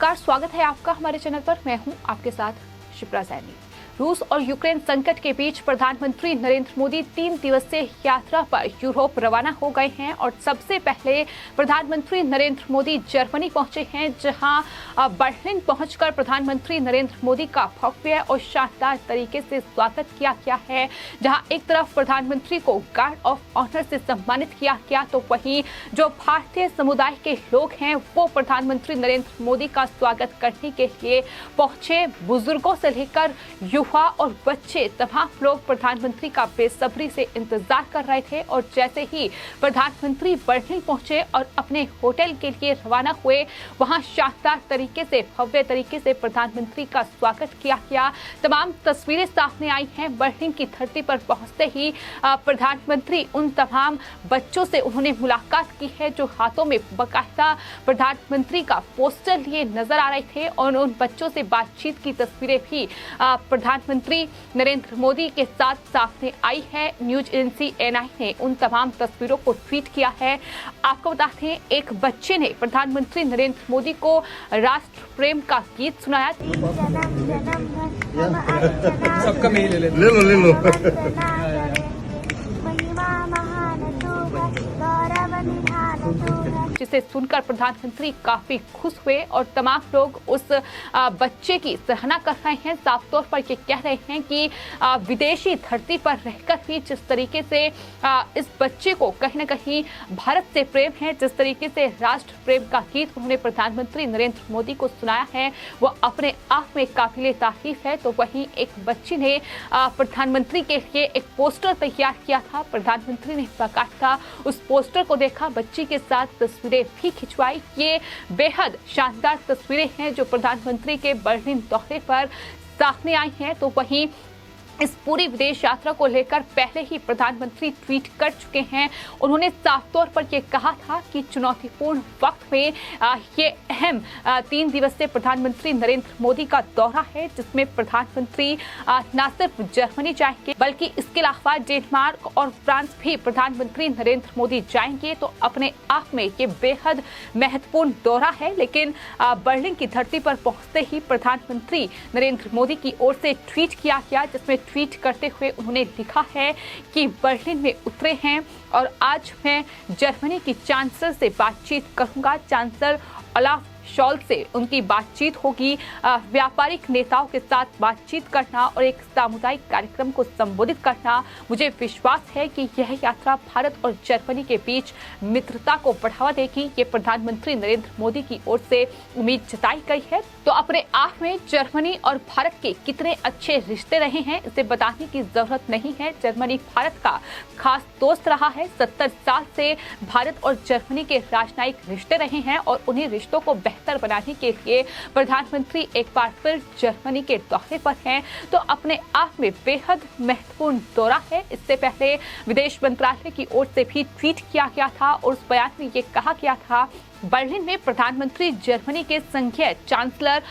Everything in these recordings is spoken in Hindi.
नमस्कार, स्वागत है आपका हमारे चैनल पर। मैं हूं आपके साथ शिप्रा सैनी। रूस और यूक्रेन संकट के बीच प्रधानमंत्री नरेंद्र मोदी 3 दिवसीय यात्रा पर यूरोप रवाना हो गए हैं और सबसे पहले प्रधानमंत्री नरेंद्र मोदी जर्मनी पहुंचे हैं, जहां बर्लिन पहुंचकर प्रधानमंत्री नरेंद्र मोदी का भव्य और शानदार तरीके से स्वागत किया गया है। जहां एक तरफ प्रधानमंत्री को गार्ड ऑफ ऑनर से सम्मानित किया गया, तो वहीं जो भारतीय समुदाय के लोग हैं वो प्रधानमंत्री नरेंद्र मोदी का स्वागत करने के लिए पहुंचे। बुजुर्गों से लेकर युवा और बच्चे तमाम लोग प्रधानमंत्री का बेसब्री से इंतजार कर रहे थे और जैसे ही प्रधानमंत्री बर्लिन पहुंचे और अपने होटल के लिए रवाना हुए, वहां शानदार तरीके से भव्य तरीके से प्रधानमंत्री का स्वागत किया गया। तमाम तस्वीरें सामने आई हैं। बर्लिन की धरती पर पहुंचते ही प्रधानमंत्री उन तमाम बच्चों से उन्होंने मुलाकात की है जो हाथों में बाकायदा प्रधानमंत्री का पोस्टर लिए नजर आ रहे थे और उन बच्चों से बातचीत की तस्वीरें भी प्रधानमंत्री नरेंद्र मोदी के साथ सामने आई है। न्यूज एजेंसी एएनआई ने उन तमाम तस्वीरों को ट्वीट किया है। आपको बताते हैं, एक बच्चे ने प्रधानमंत्री नरेंद्र मोदी को राष्ट्र प्रेम का गीत सुनाया। सबका मेल ले लो जिसे सुनकर प्रधानमंत्री काफी खुश हुए और तमाम लोग उस बच्चे की सराहना कर रहे हैं। साफ तौर पर ये कह रहे हैं कि विदेशी धरती पर रहकर भी जिस तरीके से इस बच्चे को कहीं न कहीं भारत से प्रेम है, जिस तरीके से राष्ट्र प्रेम का गीत उन्होंने प्रधानमंत्री नरेंद्र मोदी को सुनाया है, वो अपने आप में काबिले तारीफ है। तो वहीं एक बच्ची ने प्रधानमंत्री के लिए एक पोस्टर तैयार किया था। प्रधानमंत्री ने बाकायदा उस पोस्टर को देखा, बच्ची के साथ तस्वीरें भी खिंचवाई। ये बेहद शानदार तस्वीरें हैं जो प्रधानमंत्री के बर्लिन दौरे पर सामने आई हैं। तो वहीं इस पूरी विदेश यात्रा को लेकर पहले ही प्रधानमंत्री ट्वीट कर चुके हैं। उन्होंने साफ तौर पर यह कहा था कि चुनौतीपूर्ण वक्त में ये अहम 3 दिवसीय प्रधानमंत्री नरेंद्र मोदी का दौरा है, जिसमें प्रधानमंत्री न सिर्फ जर्मनी जाएंगे बल्कि इसके अलावा डेनमार्क और फ्रांस भी प्रधानमंत्री नरेंद्र मोदी जाएंगे। तो अपने आप में ये बेहद महत्वपूर्ण दौरा है। लेकिन बर्लिन की धरती पर पहुंचते ही प्रधानमंत्री नरेंद्र मोदी की ओर से ट्वीट किया गया, जिसमें ट्वीट करते हुए उन्होंने लिखा है कि बर्लिन में उतरे हैं और आज मैं जर्मनी की चांसलर से बातचीत करूंगा। चांसलर ओलाफ शॉल्ज से उनकी बातचीत होगी। व्यापारिक नेताओं के साथ बातचीत करना और एक सामुदायिक कार्यक्रम को संबोधित करना, मुझे विश्वास है कि यह यात्रा भारत और जर्मनी के बीच मित्रता को बढ़ावा देगी। ये प्रधानमंत्री नरेंद्र मोदी की ओर से उम्मीद जताई गई है। तो अपने आप में जर्मनी और भारत के कितने अच्छे रिश्ते रहे हैं इसे बताने की जरूरत नहीं है। जर्मनी भारत का खास दोस्त रहा है। 70 साल से भारत और जर्मनी के राजनयिक रिश्ते रहे हैं और उन्हीं रिश्तों को बेहतर बनाने के लिए प्रधानमंत्री एक बार फिर जर्मनी के दौरे पर हैं। तो अपने आप में बेहद महत्वपूर्ण दौरा है। इससे पहले विदेश मंत्रालय की ओर से भी ट्वीट किया गया था और उस बयान में ये कहा गया था, बर्लिन में प्रधानमंत्री जर्मनी के संघीय चांसलर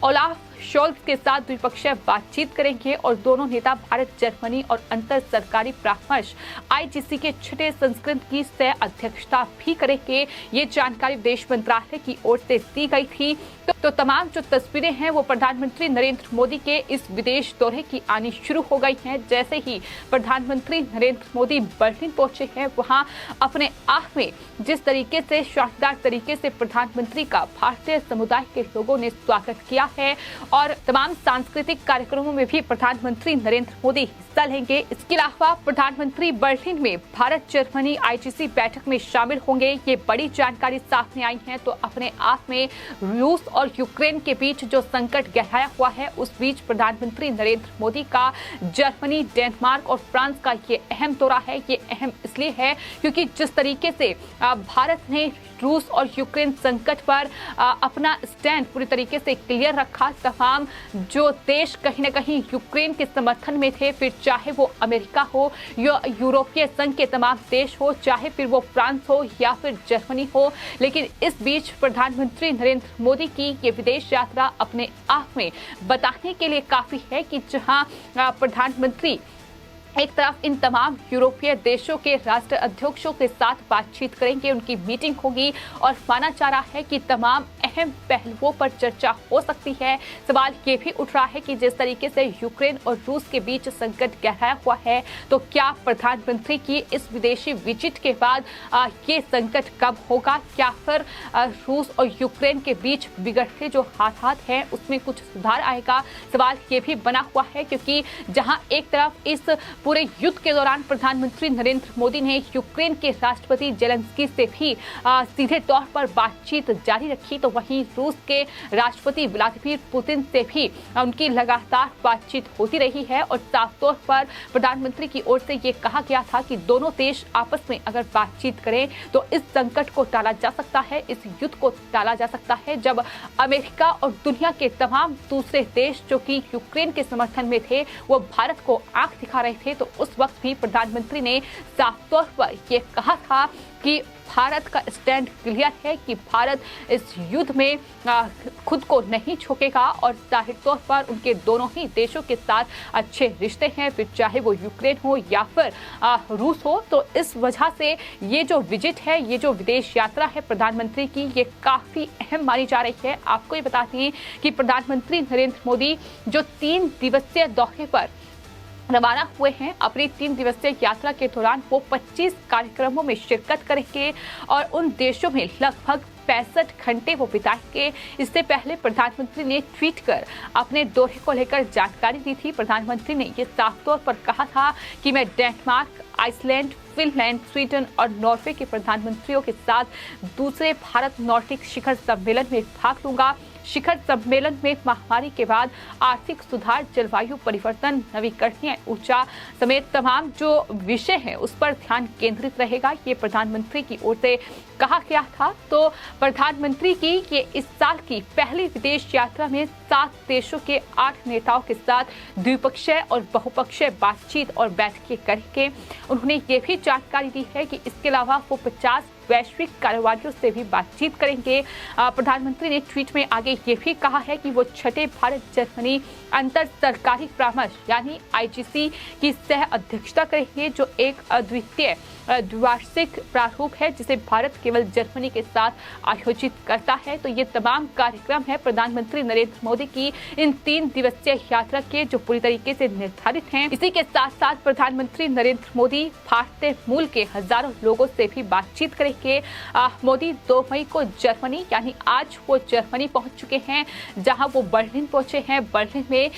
ओलाफ शॉल्ज के साथ द्विपक्षीय बातचीत करेंगे और दोनों नेता भारत जर्मनी और अंतर सरकारी परामर्श आईजीसी के 6ठे संस्करण की सह अध्यक्षता भी करेंगे। ये जानकारी विदेश मंत्रालय की ओर से दी गई थी। तो तमाम जो तस्वीरें हैं वो प्रधानमंत्री नरेंद्र मोदी के इस विदेश दौरे की आनी शुरू हो गई हैं। जैसे ही प्रधानमंत्री नरेंद्र मोदी बर्लिन पहुंचे हैं, वहां अपने आप में जिस तरीके से शानदार तरीके से प्रधानमंत्री का भारतीय समुदाय के लोगों ने स्वागत किया है और तमाम सांस्कृतिक कार्यक्रमों में भी प्रधानमंत्री नरेंद्र मोदी हिस्सा लेंगे। इसके अलावा प्रधानमंत्री बर्लिन में भारत जर्मनी आईजीसी बैठक में शामिल होंगे। ये बड़ी जानकारी सामने आई है। तो अपने आप में रूस और यूक्रेन के बीच जो संकट गहराया हुआ है, उस बीच प्रधानमंत्री नरेंद्र मोदी का जर्मनी, डेनमार्क और फ्रांस का ये अहम दौरा है। ये अहम इसलिए है क्योंकि जिस तरीके से भारत ने रूस और यूक्रेन संकट पर अपना स्टैंड पूरी तरीके से क्लियर रखा, तमाम जो देश कहीं न कहीं यूक्रेन के समर्थन में थे, फिर चाहे वो अमेरिका हो या यूरोपीय संघ के तमाम देश हो, चाहे फिर वो फ्रांस हो या फिर जर्मनी हो। लेकिन इस बीच प्रधानमंत्री नरेंद्र मोदी की ये विदेश यात्रा अपने आप में बताने के लिए काफी है कि जहां प्रधानमंत्री एक तरफ इन तमाम यूरोपीय देशों के राष्ट्र अध्यक्षों के साथ बातचीत करेंगे, उनकी मीटिंग होगी और माना जा रहा है कि तमाम अहम पहलुओं पर चर्चा हो सकती है। सवाल ये भी उठ रहा है कि जिस तरीके से यूक्रेन और रूस के बीच संकट गहराया हुआ है, तो क्या प्रधानमंत्री की इस विदेशी विजिट के बाद ये संकट कम होगा? क्या फिर रूस और यूक्रेन के बीच बिगड़ते जो हालात हैं उसमें कुछ सुधार आएगा? सवाल ये भी बना हुआ है, क्योंकि जहां एक तरफ इस पूरे युद्ध के दौरान प्रधानमंत्री नरेंद्र मोदी ने यूक्रेन के राष्ट्रपति जेलेंस्की से भी सीधे तौर पर बातचीत जारी रखी, तो वहीं रूस के राष्ट्रपति व्लादिमीर पुतिन से भी उनकी लगातार बातचीत होती रही है। और साफ तौर पर प्रधानमंत्री की ओर से ये कहा गया था कि दोनों देश आपस में अगर बातचीत करें तो इस संकट को टाला जा सकता है, इस युद्ध को टाला जा सकता है। जब अमेरिका और दुनिया के तमाम दूसरे देश जो कि यूक्रेन के समर्थन में थे वो भारत को आंख दिखा रहे थे, तो उस वक्त भी प्रधानमंत्री ने साफ तौर पर यह कहा था कि भारत का स्टैंड क्लियर है कि भारत इस युद्ध में खुद को नहीं झोंकेगा और जाहिर तौर पर उनके दोनों ही देशों के साथ अच्छे रिश्ते हैं, फिर चाहे वो यूक्रेन हो या फिर रूस हो। तो इस वजह से ये जो विजिट है, ये जो विदेश यात्रा है प्रधानमंत्री की, ये काफ़ी अहम मानी जा रही है। आपको ये बताते हैं कि प्रधानमंत्री नरेंद्र मोदी जो 3 दिवसीय दौरे पर रवाना हुए हैं, अपनी 3 दिवसीय यात्रा के दौरान वो 25 कार्यक्रमों में शिरकत करेंगे और उन देशों में लगभग 65 घंटे वो बिताएंगे। इससे पहले प्रधानमंत्री ने ट्वीट कर अपने दौरे को लेकर जानकारी दी थी। प्रधानमंत्री ने ये साफ तौर पर कहा था कि मैं डेनमार्क, आइसलैंड, फिनलैंड, स्वीडन और नॉर्वे के प्रधानमंत्रियों के साथ दूसरे भारत नॉर्डिक शिखर सम्मेलन में भाग लूंगा। शिखर सम्मेलन में महामारी के बाद आर्थिक सुधार, जलवायु परिवर्तन, नवीकरणीय ऊर्जा समेत तमाम जो विषय हैं उस पर ध्यान केंद्रित रहेगा, ये प्रधानमंत्री की ओर से कहा गया था। तो प्रधानमंत्री की ये इस साल की पहली विदेश यात्रा में 7 देशों के 8 नेताओं के साथ द्विपक्षीय और बहुपक्षीय बातचीत और बैठकें करेंगे। उन्होंने ये भी जानकारी दी है कि इसके अलावा वो 50 वैश्विक कारोबारियों से भी बातचीत करेंगे। प्रधानमंत्री ने ट्वीट में आगे ये भी कहा है कि वो 6ठे भारत जर्मनी अंतर सरकारी परामर्श यानी IGC की सह अध्यक्षता करेंगे, जो एक अद्वितीय द्विवार्षिक प्रारूप है जिसे भारत केवल जर्मनी के साथ आयोजित करता है। तो ये तमाम कार्यक्रम है प्रधानमंत्री नरेंद्र मोदी की इन 3 दिवसीय यात्रा के, जो पूरी तरीके से निर्धारित हैं। इसी के साथ साथ प्रधानमंत्री नरेंद्र मोदी भारतीय मूल के हजारों लोगों से भी बातचीत करेंगे। मोदी 2 मई को जर्मनी यानी आज वो जर्मनी पहुंच चुके हैं, जहां वो बर्लिन पहुंचे हैं। बर्लिन में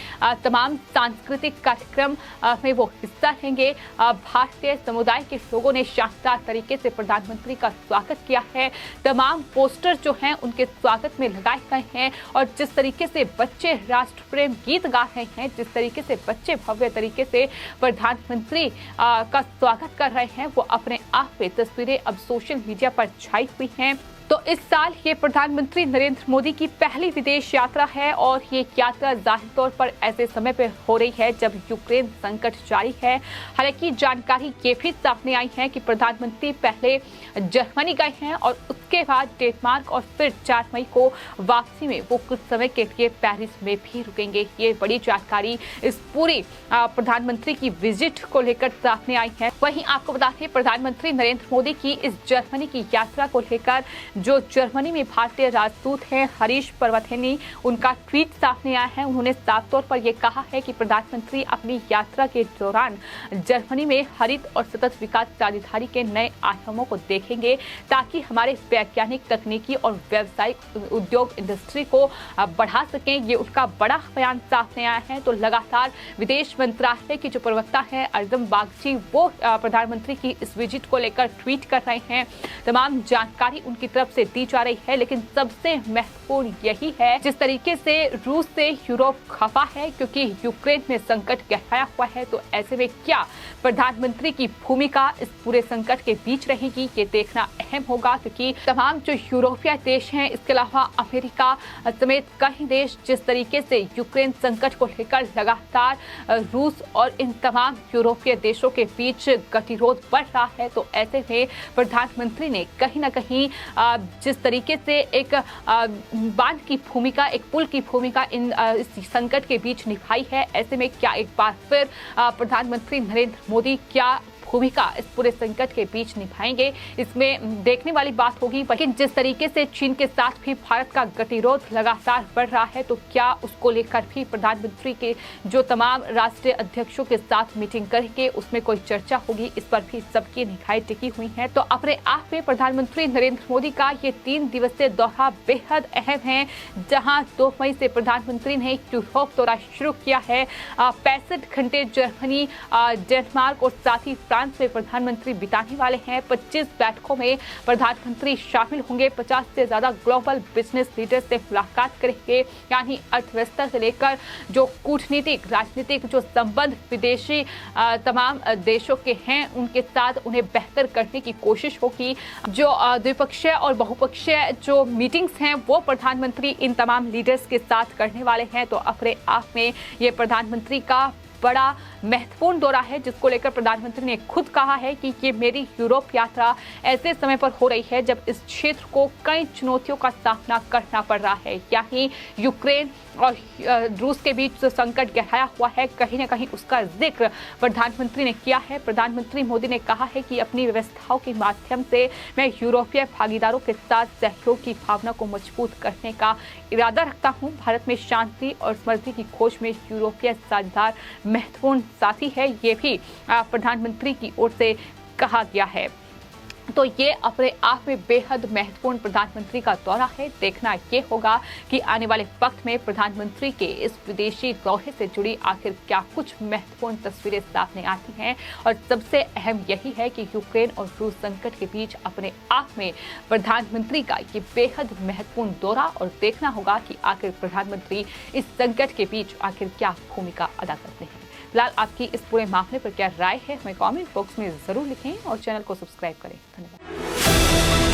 तमाम सांस्कृतिक कार्यक्रम में वो हिस्सा लेंगे। भारतीय समुदाय के लोगों ने शानदार तरीके से प्रधानमंत्री का स्वागत किया है। तमाम पोस्टर जो हैं उनके स्वागत में लगाए गए हैं और जिस तरीके से बच्चे राष्ट्र प्रेम गीत गा रहे हैं, जिस तरीके से बच्चे भव्य तरीके से प्रधानमंत्री का स्वागत कर रहे हैं, वो अपने आप में तस्वीरें अब सोशल मीडिया पर छाई हुई हैं। तो इस साल ये प्रधानमंत्री नरेंद्र मोदी की पहली विदेश यात्रा है और ये यात्रा जाहिर तौर पर ऐसे समय पर हो रही है जब यूक्रेन संकट जारी है। हालांकि जानकारी ये भी सामने आई है कि प्रधानमंत्री पहले जर्मनी गए हैं और उसके बाद डेनमार्क और फिर 4 मई को वापसी में वो कुछ समय के लिए पेरिस में भी रुकेंगे। ये बड़ी जानकारी इस पूरी प्रधानमंत्री की विजिट को लेकर सामने आई है। वहीं आपको बता दें प्रधानमंत्री नरेंद्र मोदी की इस जर्मनी की यात्रा को लेकर जो जर्मनी में भारतीय राजदूत हैं हरीश पर्वतेनी, उनका ट्वीट सामने आया है। उन्होंने साफ तौर पर यह कहा है कि प्रधानमंत्री अपनी यात्रा के दौरान जर्मनी में हरित और सतत विकास साझेदारी के नए आयामों को देखेंगे, ताकि हमारे वैज्ञानिक, तकनीकी और व्यावसायिक उद्योग इंडस्ट्री को बढ़ा सकें। ये उनका बड़ा बयान सामने आया है। तो लगातार विदेश मंत्रालय की जो प्रवक्ता है अरदम बागची, वो प्रधानमंत्री की इस विजिट को लेकर ट्वीट कर रहे हैं। तमाम जानकारी उनकी तरफ से दी जा रही है, लेकिन सबसे महत्वपूर्ण यही है जिस तरीके से रूस से यूरोप खफा है, क्योंकि यूक्रेन में संकट गहराया हुआ है। तो ऐसे में क्या प्रधानमंत्री की भूमिका इस पूरे संकट के बीच रहेगी, ये देखना अहम होगा, क्योंकि तमाम जो यूरोपीय देश हैं, इसके अलावा अमेरिका समेत कई देश जिस तरीके से यूक्रेन संकट को लेकर लगातार रूस और इन तमाम यूरोपीय देशों के बीच गतिरोध बढ़ रहा है। तो ऐसे में प्रधानमंत्री ने कहीं न कहीं जिस तरीके से एक बांध की भूमिका, एक पुल की भूमिका इस संकट के बीच निभाई है, ऐसे में क्या एक बार फिर प्रधानमंत्री नरेंद्र मोदी क्या भूमिका इस पूरे संकट के बीच निभाएंगे, इसमें देखने वाली बात होगी। लेकिन जिस तरीके से चीन के साथ भी भारत का गतिरोध लगातार बढ़ रहा है, तो क्या उसको लेकर भी प्रधानमंत्री के जो तमाम राष्ट्रीय अध्यक्षों के साथ मीटिंग करेंगे उसमें कोई चर्चा होगी, इस पर भी सबकी निगाहें टिकी हुई हैं। तो अपने आप में प्रधानमंत्री नरेंद्र मोदी का ये 3 दिवसीय दौरा बेहद अहम है, जहां 2 मई से प्रधानमंत्री ने यूरोप दौरा शुरू किया है। 65 घंटे जर्मनी, डेनमार्क और साथ ही फ्रांस में प्रधानमंत्री बिताने वाले हैं। 25 बैठकों में प्रधानमंत्री शामिल होंगे। 50 से ज्यादा ग्लोबल बिजनेस लीडर से मुलाकात करेंगे, यानी अर्थव्यवस्था से लेकर जो कूटनीतिक राजनीतिक जो संबंध विदेशी तमाम देशों के हैं उनके साथ उन्हें बेहतर करने की कोशिश होगी। जो द्विपक्षीय और बहुपक्षीय जो मीटिंग्स हैं वो प्रधानमंत्री इन तमाम लीडर्स के साथ करने वाले हैं। तो अपने आप में ये प्रधानमंत्री का बड़ा महत्वपूर्ण दौरा है, जिसको लेकर प्रधानमंत्री ने खुद कहा है कि ये मेरी यूरोप यात्रा ऐसे समय पर हो रही है जब इस क्षेत्र को कई चुनौतियों का सामना करना पड़ रहा है। यानी यूक्रेन और रूस के बीच जो संकट गहराया हुआ है, कहीं न कहीं उसका जिक्र प्रधानमंत्री ने किया है। प्रधानमंत्री मोदी ने कहा है कि अपनी व्यवस्थाओं के माध्यम से मैं यूरोपीय भागीदारों के साथ सहयोग की भावना को मजबूत करने का इरादा रखता हूँ। भारत में शांति और समृद्धि की खोज में यूरोपीय साझेदार महत्वपूर्ण साथी है, ये भी प्रधानमंत्री की ओर से कहा गया है। तो ये अपने आप में बेहद महत्वपूर्ण प्रधानमंत्री का दौरा है। देखना ये होगा कि आने वाले वक्त में प्रधानमंत्री के इस विदेशी दौरे से जुड़ी आखिर क्या कुछ महत्वपूर्ण तस्वीरें सामने आती हैं। और सबसे अहम यही है कि यूक्रेन और रूस संकट के बीच अपने आप में प्रधानमंत्री का ये बेहद महत्वपूर्ण दौरा, और देखना होगा कि आखिर प्रधानमंत्री इस संकट के बीच आखिर क्या भूमिका अदा करते हैं। फिलहाल आपकी इस पूरे मामले पर क्या राय है, हमें कमेंट बॉक्स में जरूर लिखें और चैनल को सब्सक्राइब करें। धन्यवाद।